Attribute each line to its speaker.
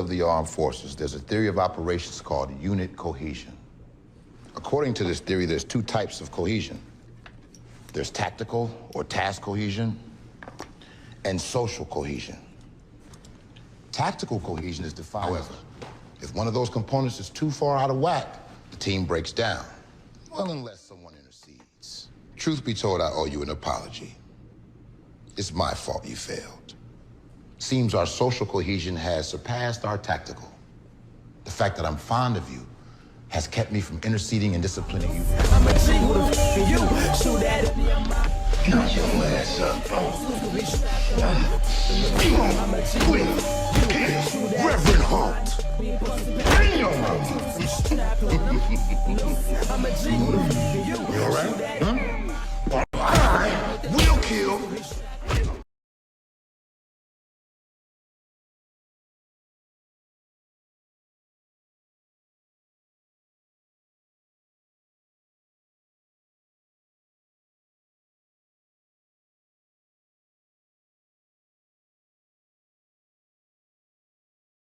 Speaker 1: of the armed forces, there's a theory of operations called unit cohesion. According to this theory, there's two types of cohesion. There's tactical or task cohesion and social cohesion. Tactical cohesion is defined, however, if one of those components is too far out of whack, the team breaks down. Well, unless someone intercedes. Truth be told, I owe you an apology. It's my fault you failed. Seems our social cohesion has surpassed our tactical. The fact that I'm fond of you has kept me from interceding and disciplining you. I'm a G with you, shoot at it. Get your ass up, bro. Reverend Halt. Bring your mama. I'm a G with you. You all right? Huh? I will kill